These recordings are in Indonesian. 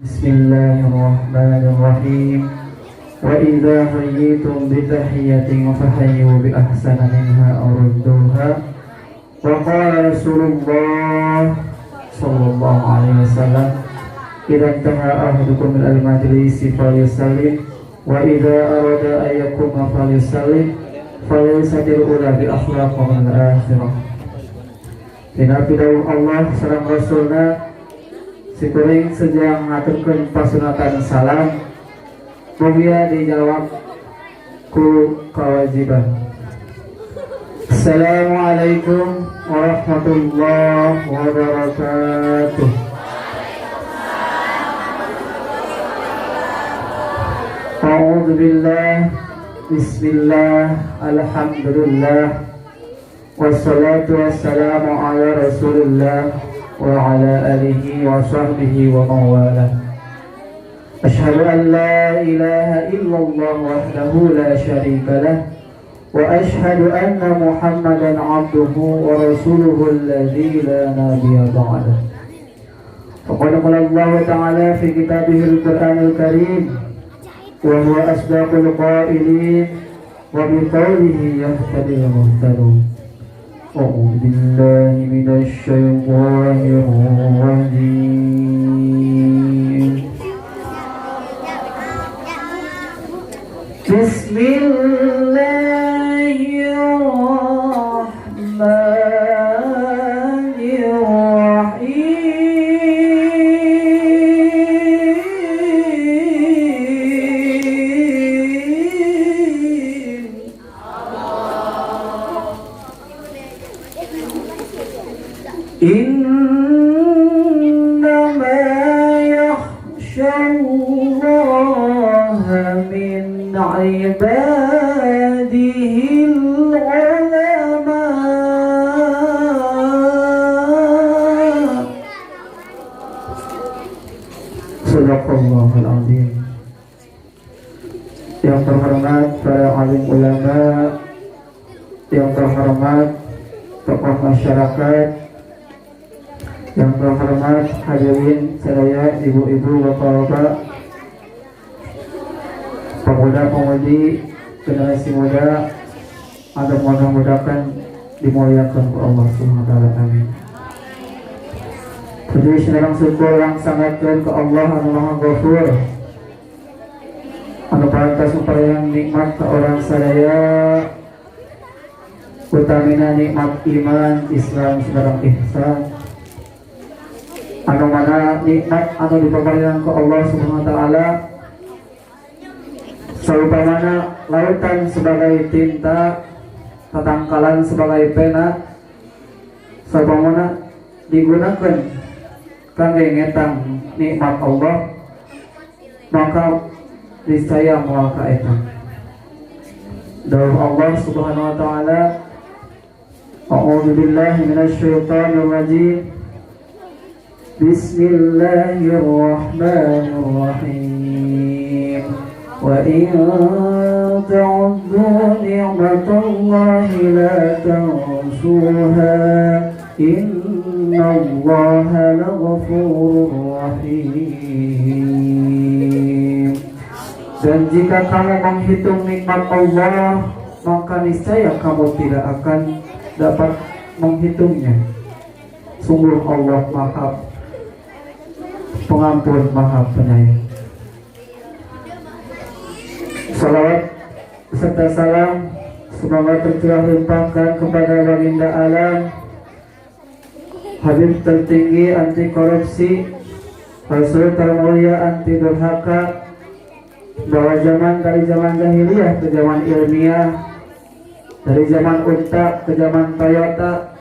Bismillahirrahmanirrahim. Wa idza hayyitum bi tahiyyatin fahayyu bi ahsana minha aw rudduha. Wa qala Rasulullah sallallahu alaihi wasallam, idza intaha ahadukum min al-majlisi falyusallim wa idza arada an yakuma falyusallim falyusallim ula bi akhlaq min al-akhirah. Dinabidawu Allah sareng Rasulna sikuring sejang ngaturkeun pasunatan salam mugia dijawab ku kewajiban. Assalamualaikum warahmatullahi wabarakatuh. A'udzu billah, bismillah, alhamdulillah, wassalatu wassalamu ala rasulillah wa ala alihi wa sahbihi wa mawalah. Ashhadu an la ilaha illallah wahdahu la syarika lah wa ashhadu anna Muhammadan abduhu wa rasuluhu alladzi la nabiyya ba'dah. Faqad qala Allah ta'ala fi kitabihil Qur'anil Karim wa huwa asdaqul qailin wa bi qawlihi yahtadil muhtadun. أعوذ بالله من الشيطان الرجيم. بسم الله الرحمن الرحيم. إنما يخشى الله من عباده العلماء. Sadaqallahul azim. Yang terhormat para alim ulama, yang terhormat tokoh masyarakat, yang terhormat hadirin seraya ibu-ibu, bapak-bapak, pemuda-pemudi, generasi muda, ada mudah-mudahan dimuliakan oleh Allah Subhanahu wa taala. Amin. Puji syukur syukur yang sangat ke Allah anu Maha Ghafur, anu pantas yang nikmat ke orang sadaya, utamina nikmat iman, Islam, saudara ihsan. Anu mana nikmat anu dipabarikan ke Allah Subhanahu wa taala, sarupamana lautan sebagai tinta, tatangkalan sebagai pena, sarupamana digunakan kangge ngetang nikmat Allah, maka niscaya moal ka eta. Dawuh Allah Subhanahu wa taala, a'udzu billahi minasy syaithanir rajim. Bismillahirrahmanirrahim. Wa in ta'uddu ni'matallahi la tansuha innallaha laghafurur rahim. Dan jika kamu menghitung nikmat Allah, maka niscaya kamu tidak akan dapat menghitungnya. Sungguh Allah Maha Pengampun, Maha Penyayang. Salawat serta salam semoga tercurah limpahkan kepada baginda alam, Habib tertinggi anti korupsi, Rasul termulia anti durhaka, bahwa zaman dari zaman jahiliyah ke zaman ilmiah, dari zaman unta ke zaman Toyota,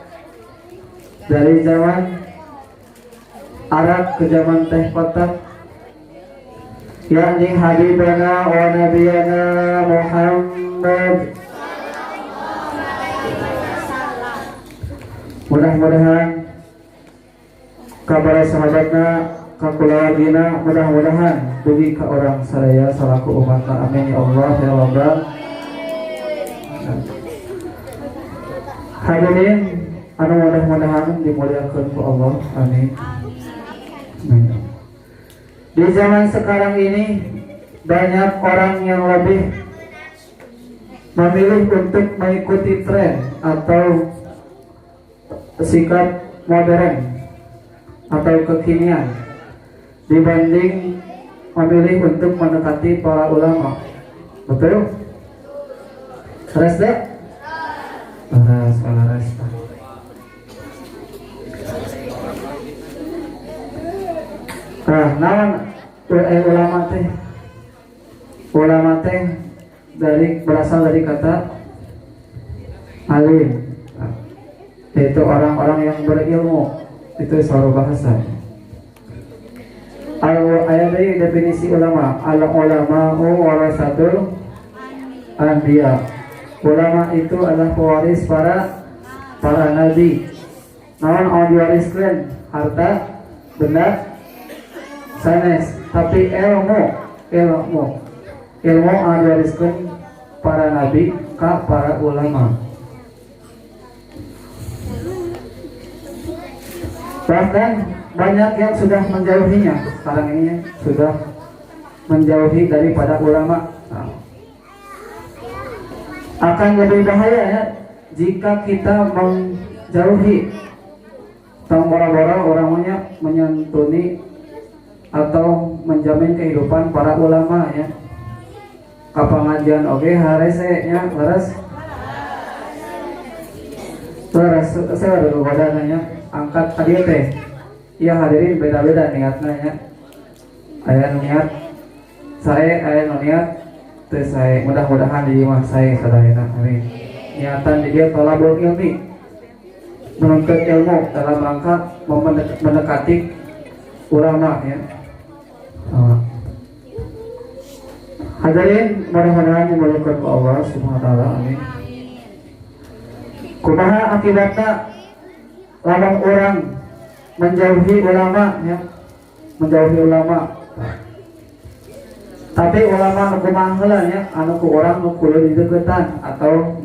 dari zaman Arab ke zaman teh kotak, yakni Habibana wa Nabiyana Muhammad. Mudah-mudahan kabar sahabatna, kakulawagina, mudah-mudahan dugi ke orang sadaya salaku umatna. Amin ya Allah ya Rabbal. Hadirin anu mudah-mudahan dimuliakan ku Allah. Amin. Di zaman sekarang ini banyak orang yang lebih memilih untuk mengikuti tren atau sikap modern atau kekinian dibanding memilih untuk mendekati para ulama. Betul? Res deh? Res. Naon ulama teh berasal dari kata alim, yaitu orang-orang yang berilmu. Itu suatu bahasa. Ayat dari definisi ulama, al ulama'u warasatul anbiya. Ulama itu adalah pewaris para nabi. Naon anu diwariskeun? Harta, benda, sanes, tapi ilmu anu diwariskeun para nabi ka para ulama. Bahkan banyak yang sudah menjauhinya sekarang ini, sudah menjauhi daripada ulama. Akan lebih bahaya ya jika kita menjauhi boro-boro orangnya menyantuni atau menjamin kehidupan para ulama ya. Ka pengajian oge harese nya leres. Saya dulu badannya angkat hadiah teh. Iya hadirin beda-beda niatnya ya. Aya niat saya niat teh saya mudah-mudahan di rumah saya sadayana amin. Niatan dia tolabul ilmi, menuntut ilmu dalam rangka mendekati ulama ya. Hadirin mudah-mudahan dimuliakan Allah Subhanahu wa taala amin. Kumaha akibatna lamun orang menjauhi ulama ya, menjauhi ulama. Tapi ulama kumaha heula nya anu ku urang nu kudu dideuketan atau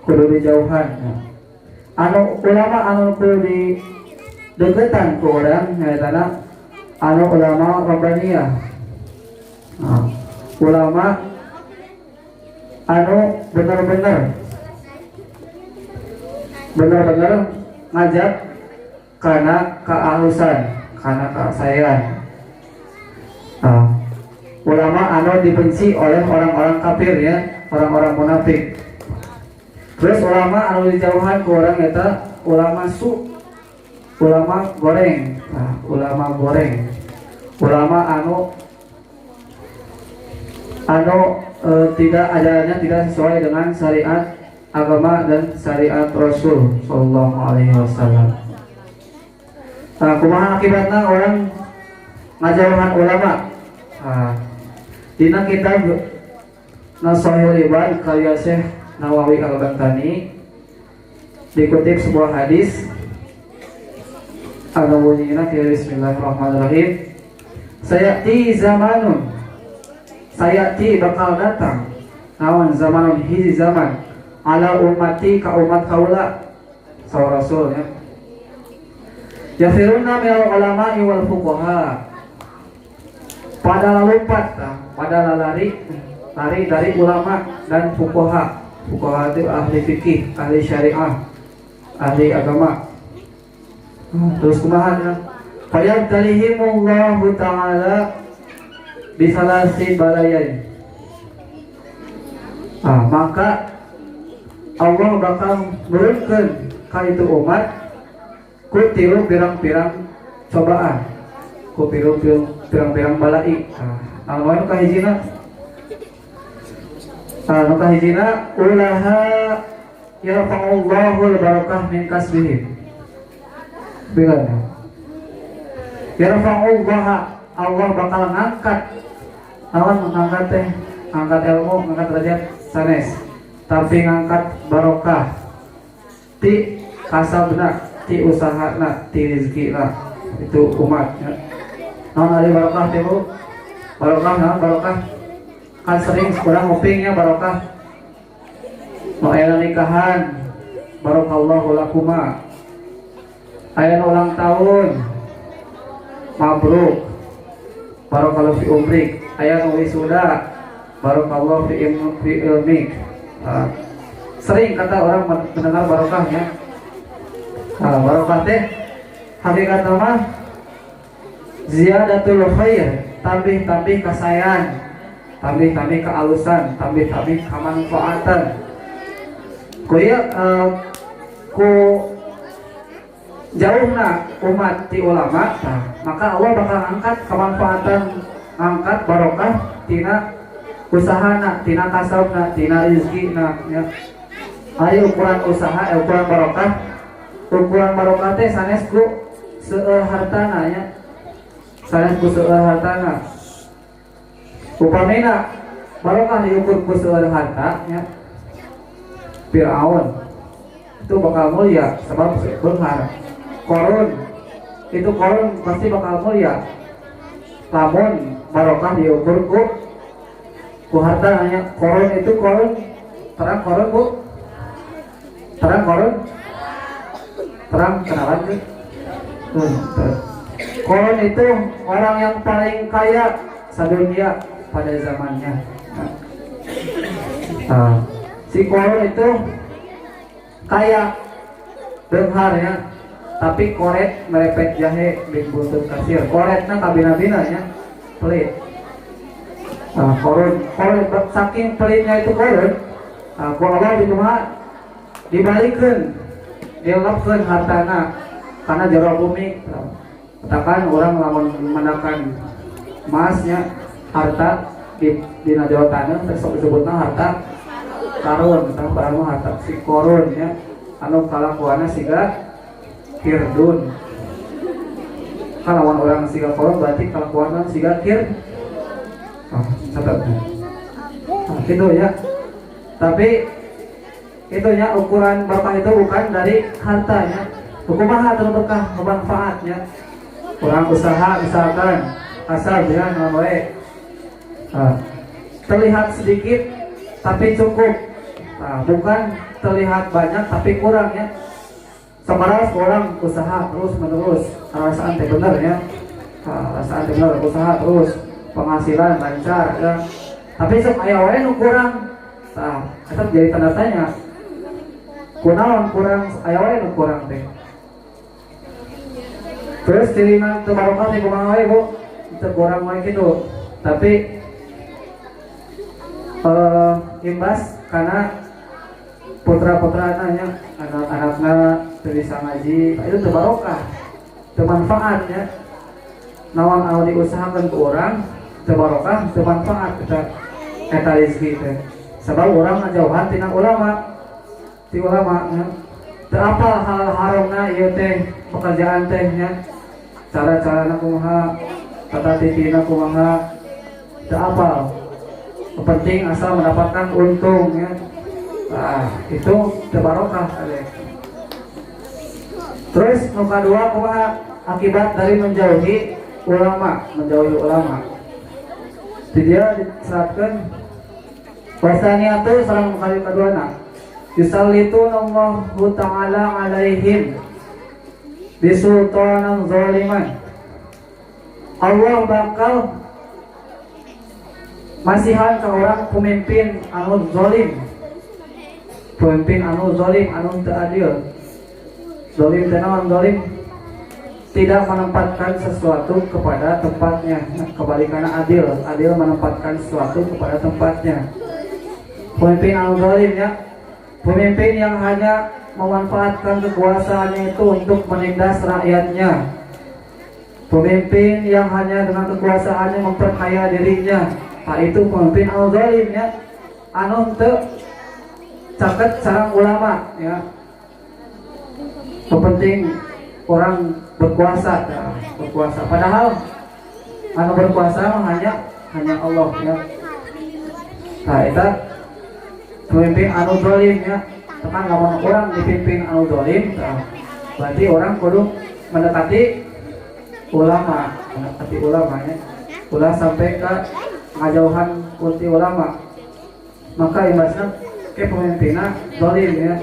kudu dijauhan ya. Anu ulama anu kudu dideuketan ku urang nyaetana anu ulama rabbaniyah. Ulama anu benar-benar ngajak karena kealusan, karena kesayangan. Ulama anu dibenci oleh orang-orang kafir ya, orang-orang munafik. Terus ulama anu dijauhan ku orang eta ulama ulama goreng. Ulama goreng. Ulama anu tidak ajarannya tidak sesuai dengan syariat agama dan syariat Rasul sallallahu alaihi wasallam. Kumaha akibatna orang ngajauhan ulama? Dina kitab Nashihul Ibad karya Syekh Nawawi Al-Bantani dikutip sebuah hadis anu bunyinya bismillahirrahmanirrahim. Sayati bakal datang naon zamanun hiji zaman ala ummati ka umat kaula saw rasul ya. Yafiruna minal ulama'i wal fuqaha. Pada lompat, pada lari dari ulama dan fuqaha. Fuqaha itu ahli fikih, ahli syariah, ahli agama. Terus kumaha ya? Fayabtalihimullahu ta'ala bisalasi balayain. Maka Allah bakal menurunkan ka itu umat ku tilu pirang-pirang cobaan, ku pirang-pirang balai. Anu kahijina ulaha yarfa'ullahu al-barakah min kasbihim. Bilangnya yarfa'ullah, Allah bakal ngangkat ngangkat ilmu, ngangkat derajat sanes, tapi ngangkat barokah ti kasabna, ti usahana, ti rizkina itu umat ya. Naon ari barokah teh Bu? Barokah kan sering kurang ngupingnya barokah. Mau aya nikahan, barakallahu lakuma. Aya ulang tahun, mabruk. barakallahu fi umrik, aya nu wisuda, barakallahu fi ilmik. Sering kata orang mendengar barokahnya. Barokah teh hakikatna mah ziyadatul khair, tambih-tambih kasayan, tambih-tambih kealusan, tambih-tambih kemanfaatan. Ku jauhna umat ti ulama, maka Allah bakal angkat kemanfaatan, angkat barokah tina usahana, tina kasabna, tina rizkina ya. Ayo ukuran usaha, ukuran barokah. Ukuran barokah teh sanes ku seueur hartana ya. Sanes ku seueur hartana. Upamina barokah diukur ku seueur harta ya. Firaun itu bakal mulia sebab beunghar. Korun itu korun pasti bakal mulia. Lamun barokah diukur ku hartanya. Korun itu korun terang korun bu. Terang korun. Terang kenalan ke? Korun itu orang yang paling kaya sedunia pada zamannya. Si korun itu kaya beunghar ya, tapi koret merepet jahe di buntut kasir. Koretna kabina-bina ya, pelit. Korun saking pelitnya itu korun, ku Allah di rumah dibalikeun, dielapkeun hartana karena jero bumi. Katakan orang lamun menangkan emasnya harta di Jawa Tanah disebutna harta karun, tah barang harta si korun ya, anu kalakuana siga kirdun. Kalau orang siga korun berarti kalakuana siga kir. Catat. Gitu ya. Tapi itunya ukuran barokah itu bukan dari hartanya. Kumaha atuh berkah manfaatnya. Orang usaha misalkan asal dia namanya terlihat sedikit tapi cukup. Bukan terlihat banyak tapi kurang ya. Sebaras orang usaha terus menerus, rasaan teh bener ya. Rasaan teh bener, usaha terus, penghasilan lancar ya. Tapi sok aya wae nu kurang. Eta jadi tanda tanya. Kunaon kurang, aya wae nu kurang teh. Terus cirinan teu barokah teh kumaha wae Bu? Teu kurang wae kitu. Tapi imbas karena putra-putranya, anak-anaknya teu bisa ngaji, itu teu barokah, teu manfaat ya. Naon anu diusahakeun ku urang teu barokah, teu manfaat eta rezeki teh. Sabab urang ngajauhan tina ulama, ti ulama ya. Teu apal hal haramna ieu teh pekerjaan teh nya. Cara-carana kumaha, tata titina kumaha, teu apal. Yang penting asal mendapatkan untung ya. Itu barokah kali. Terus nomor kedua kumaha akibat dari menjauhi ulama. Jadi dia diseratkan wasania itu sareng kali keduana. Yusallitun Allahu ta'ala alaihim bisultanan zaliman. Allah bakal masihan ke orang pemimpin anu zalim. Pemimpin anu zalim, anu teu adil. Zalim teh naon zalim? Tidak menempatkan sesuatu kepada tempatnya. Kebalikannya adil, adil menempatkan sesuatu kepada tempatnya. Pemimpin anu zalim ya, pemimpin yang hanya memanfaatkan kekuasaannya itu untuk menindas rakyatnya. Pemimpin yang hanya dengan kekuasaannya memperkaya dirinya. Itu pemimpin anu zalim ya, anu teu caket sareng ulama ya. Penting orang berkuasa, padahal anu berkuasa hanya Allah ya. Eta pemimpin anu zalim ya. Tekan lamun orang dipimpin anu zalim, berarti orang kudu mendekati ulama ya. Ulah sampai ke ngajauhan ulti ulama. Maka imbasna ke pemimpinna zalim ya.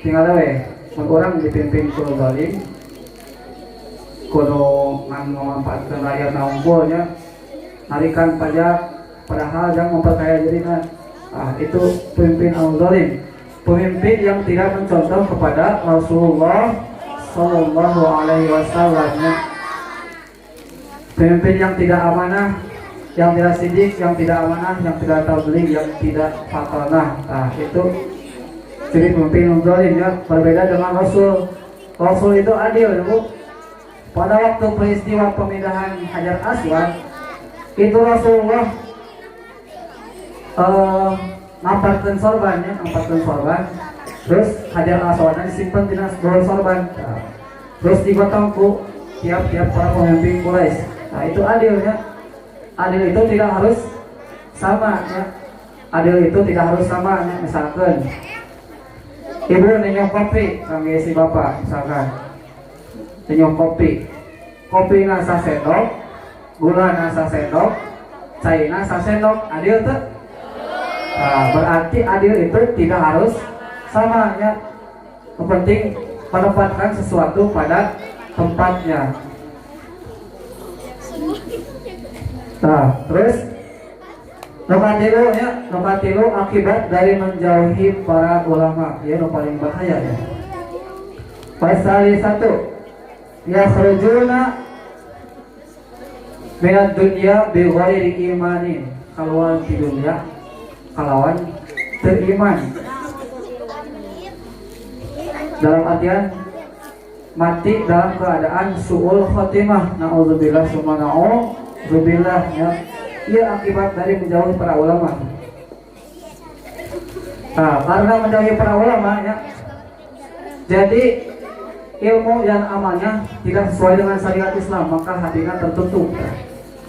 Tinggal we mun urang dipimpin ku zalim kudu memanfaatkeun rakyat unggulnya, harikan pajak padahal yang memperkaya dirinya. Itu pemimpin al-zalim, pemimpin yang tidak mencontoh kepada Rasulullah Sallallahu Alaihi Wasallam, pemimpin yang tidak amanah, yang tidak sidik, yang tidak amanah, yang tidak tabligh, yang tidak fatanah. Itu ciri pemimpin al-zalim ya. Berbeda dengan Rasul. Rasul itu adil ya, Bu. Pada waktu peristiwa pemindahan Hajar Aswad itu Rasulullah nampakkan sorban ya, terus Hajar Aswadnya disimpan di dalam sorban, terus digotong ku tiap-tiap para pemimpin Quraisy. Itu adilnya. Adil itu tidak harus sama ya. Adil itu tidak harus sama ya. Misalkan ibu nenyok kopi kangge si bapak, misalkan nenyok kopi nasa sendok, gula nasa sendok, cai nasa sendok, adil tuh. Berarti adil itu tidak harus sama ya. Yang penting menempatkan sesuatu pada tempatnya. Terus nomor tilu akibat dari menjauhi para ulama ya, yang paling bahaya ya. Pasal 1, ya kharujuna minad dunya bi ghairi imanin, keluar di dunia kalawan teriman, dalam artian mati dalam keadaan su'ul khotimah, na'udzubillah summa na'udzubillah ya. Ia akibat dari menjauhi para ulama. Karena menjauhi para ulama ya, jadi ilmu yang amalnya tidak sesuai dengan syariat Islam, maka hatinya tertutup ya.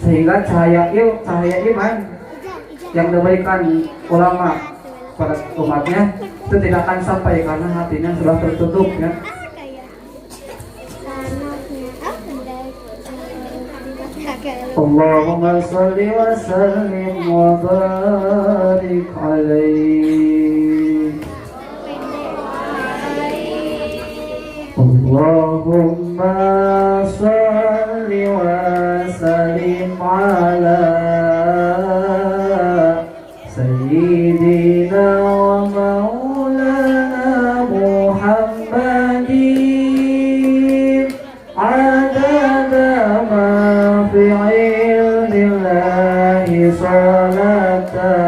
Sehingga cahaya iman yang diberikan ulama pada umatnya itu tidak akan sampai karena hatinya sudah tertutup ya. Allahumma sholli wa sallim wa barik alaihi. Allahumma sholli wa sallim ala Sayyidina wa maulana Muhammadin adada ma fi ilmillahi salatan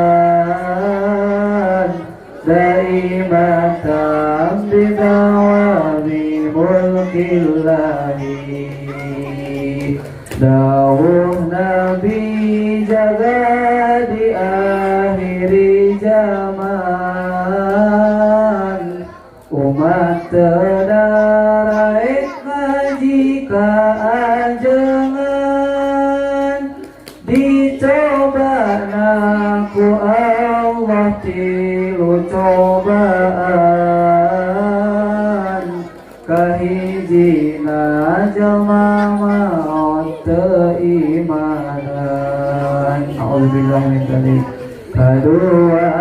daimatan bidawami mulkillahi. Dawuh Nabi jaga di akhiri zaman, umat terdaraik ngaji kaajengan, dicoba naku Allah tilu cobaan, kahijina jelma maot teimanan. A'udzubillah min dzalik. Kedua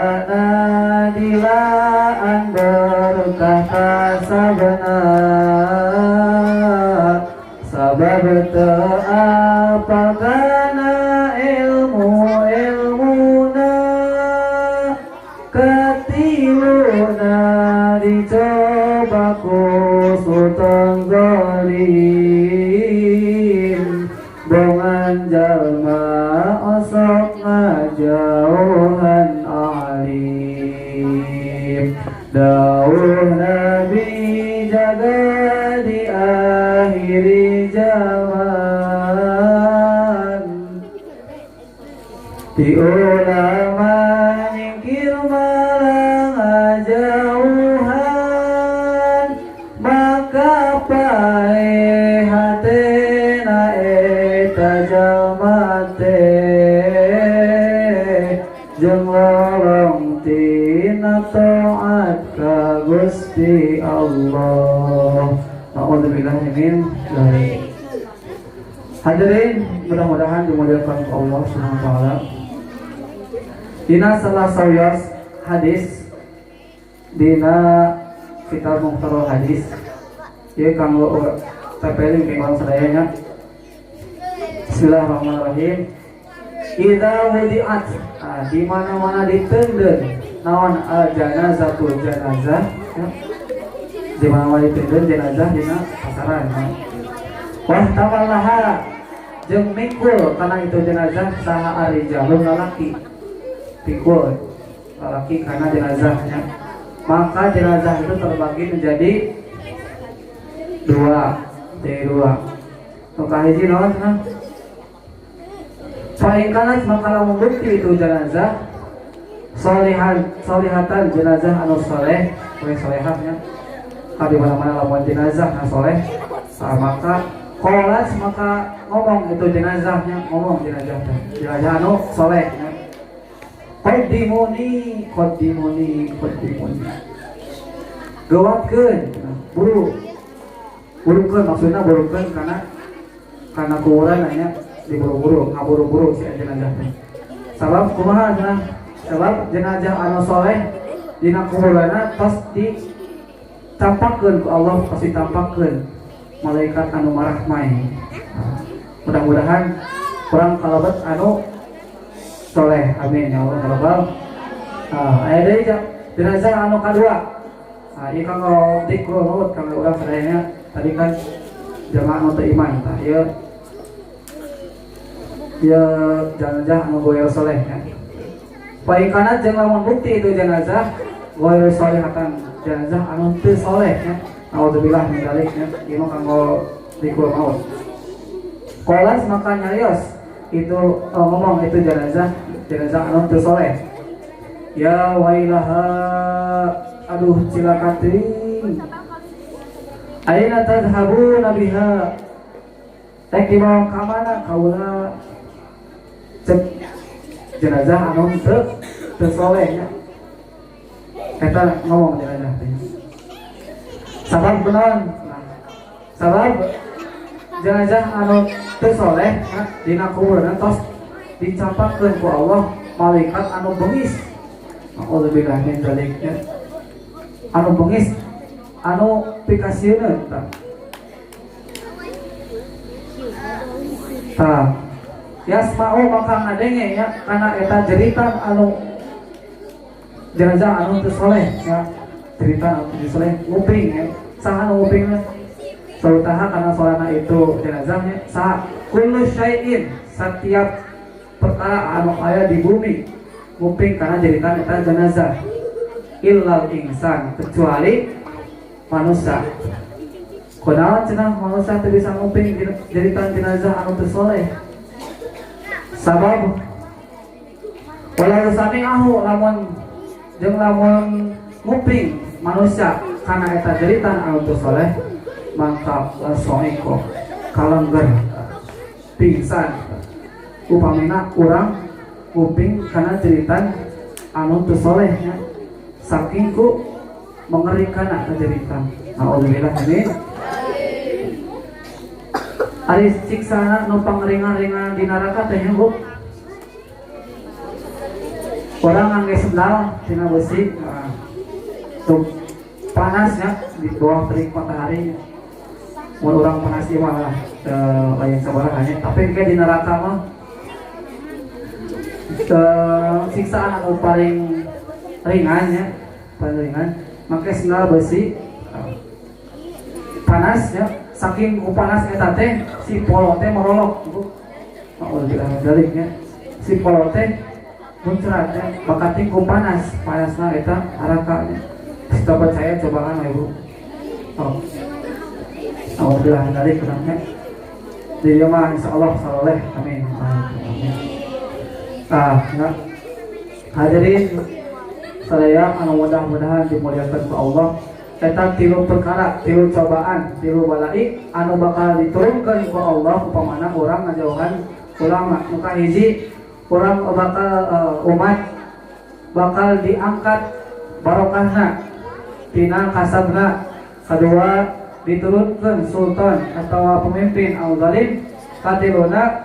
dilaan berkah kasabna, sabab teapakana ilmuna, ketiluna dicoba ku sultan zalim, bongan jalma osok ngajauhan alim. Dawuh Nabi jaga di akhiri zaman, di ulama nyingkir malang jauhan, maka pae hatena eta jalma teh jeung lorong tina taat ka Gusti Allah. A'udzubillahi min dzalik. Hadirin, mudah-mudahan dimuliakan Allah Subhanahu wa taala. Dina salah sawias hadis dina kitab Mukhtarul Hadis. Ieu kanggo tepeling pinggang sadayana. Bismillahirrahmanirrahim. Idza wudi'at, di mana-mana diteudeun naon janazatul janazah ya. Di mana-mana diteudeun jenazah dina pasaran ya. Wah tawallaha jeung mikul kana itu jenazah saha arijalun lalaki. Pikul lalaki kana jenazahnya. Maka jenazah itu terbagi menjadi dua. Maka hiji naon cenah? Faingkanat maka lamun bukti itu jenazah solihatan jenazah anu soleh, solehahnya. Kadi mana-mana lamun jenazah anu soleh, maka kolas maka ngomong itu jenazahnya, ngomong jenazah anu soleh. Qaddimuni. Gawatkeun, burukeun maksudna burukeun karena kuburan nya diburu-buru, ngaburu-buru si jenazahnya. Sabab kumaha cenah? Sabab jenazah anu soleh dina kuburanna tos ditampakkeun ku Allah, pasti tampakkeun malaikat anu marahmai. Mudah-mudahan kurang kalebet anu soleh, amin ya Allah rabbal. Aya deui jenazah anu kadua. Ieu kanggo dikru nuhun kanggo urang sadayana tadi kan jamaah nu teu iman tah ieu jenazah anu goyal soleh ya. Paingkanat jeung lamun bukti itu jenazah goyal solehatan jenazah anu teu soleh ya. Naudzubillah min dzalik ya. Ieu mah kanggo dikru maut. Qolas maka nyarios itu ngomong itu jenazah anu teu soleh. Ya wailaha, aduh cilaka teuing. Aina tadhhabuna biha? Tek dibawa ka mana kaula? Cek jenazah anu teu soleh nya. Eta ngomong jenazah teh. Sabab kunaon? Sabab jenazah anu teu soleh dina kuburan tos dicampakkeun ku Allah malaikat anu bengis. Alhamdulillah min dzalik ya. Anu bengis anu pikasieun tah. Yasma'u maka ngadenge ya kana eta jeritan anu jenazah anu teu soleh ya. Cerita anu teu soleh nguping ya. Saha anu ngupingna? Sautaha kana solana itu jenazahnya saha kullu syai'in, setiap perkara anu aya di bumi nguping kana jeritan eta jenazah. Illal insan, kecuali manusia. Kunaon cenah manusia teu bisa nguping jeritan jenazah anu teu soleh? Sabab walau sami'ahu lamun nguping manusia kana eta jeritan anu teu soleh, maka lasoiko kalengger pingsan upamina kurang nguping kana jeritan anu teu soleh nya. Saking ku mengerikan eta jeritan. Alhamdulillah amin. Ari siksana nu pangeringan-ringan di neraka teh Bu. Orang ngangge sendal tina besi, tuh panasnya di bawah terik matahari. Mun urang panas ieu mah lain sabaraha nya, tapi kayak di neraka mah siksaan anu paling ringan ya, paling ringan. Make sendal besi panasnya, saking ku panas eta teh si polo teh merolok Bu. Alhamdulillah daliknya si polo teh muncrat ya, bakating ku panasna eta harakanya. Kita percaya cobaan Bu. Alhamdulillah dalik kenanya. Di mah insyaallah saleh amin. Nah, hadirin sadaya anu mudah-mudahan dimuliakan ku Allah. Eta tilu perkara, tilu cobaan, tilu balai anu bakal diturunkeun ku Allah upamana urang ngajauhan ulama. Muka hiji urang bakal umat bakal diangkat barokahna tina kasabna. Kedua diturunkeun sultan atau pemimpin al zalim. Katiluna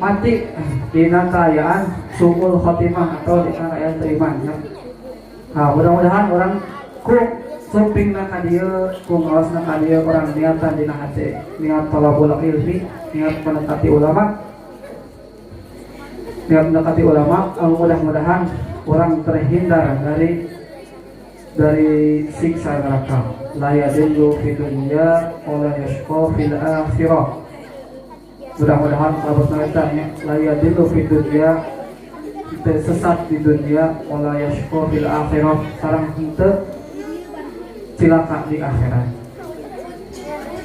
mati dina kaayaan suul khotimah atau dina kaayaan teriman ya. Nah, mudah-mudahan orang ku supingna ka dieu, ku ngaosna ka dieu orang niatan dina hate, niat talabul ilmi, niat menekati ulama. niat mendekati ulama, mudah-mudahan orang terhindar dari siksa neraka. La yadillu fid dunya wa la yashqa fil akhirah. Mudah-mudahan sahabat nanya, la yadillu fid dunya, kita sesat di dunia, wa la yashqa fil akhirah, sareng henteu cilaka di akhirat.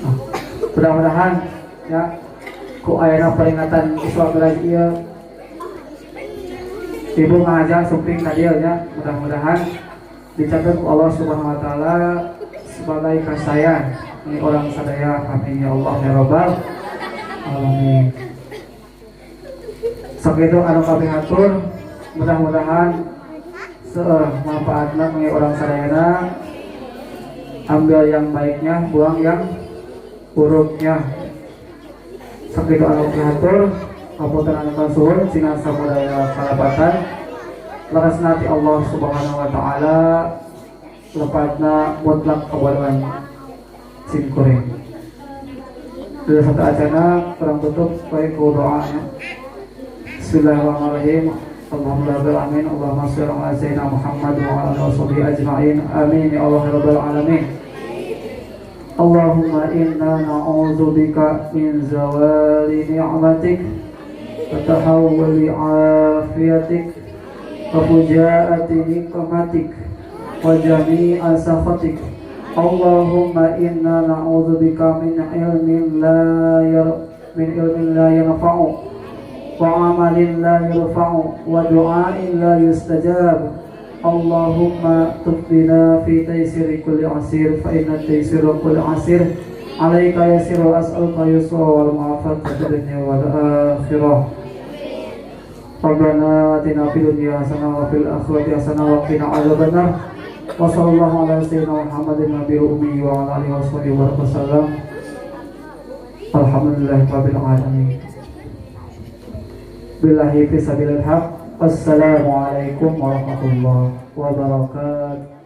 Nah, mudah-mudahan ya ku ayana peringatan Isra Mi'raj ieu ibu ngajak suping tadi ya, mudah-mudahan dicatat Allah Subhanahu wa taala sebagai kasayan ini orang sadaya, amin ya Allah ya rabbal alamin. Sakitu anu kapihatur, mudah-mudahan manfaatna mengi orang sadayana, ambil yang baiknya, buang yang buruknya. Sakitu anu kapihatur, kapunten anu kasuhun sina sabudaya kalapatan. Leres nanti Allah Subhanahu wa taala lepatna mutlak kabaruan sim kuring. Dulu satu acana kurang tutup baik doanya. Bismillahirrahmanirrahim. Alhamdulillah amin. Allahumma shalli ala sayyidina Muhammad wa ala alihi washabihi ajma'in. Amin ya Allah rabbal alamin. Allahumma inna na'udzubika min zawali ni'matik wa tahawuli afiyatik wa fujaati nikmatik wa jami'a sakhatik. Allahumma inna na'udzubika min ilmin la yanfa'u wa amalin la yurfa'u wa du'ain la yustajab. Allahumma tufdina fi taysiri kulli asir fa inna taysira kulli asir alayka yasiru as'aluka yusra wal mu'afata fid dunya wal akhirah. Rabbana atina fid dunya hasanah wa fil akhirati hasanah wa qina adzabannar. Wa sallallahu ala sayyidina Muhammadin nabiyil ummi wa ala alihi washabihi wasallam. Alhamdulillahi rabbil alamin. Billahi fi sabilil haq. Assalamualaikum warahmatullahi wabarakatuh.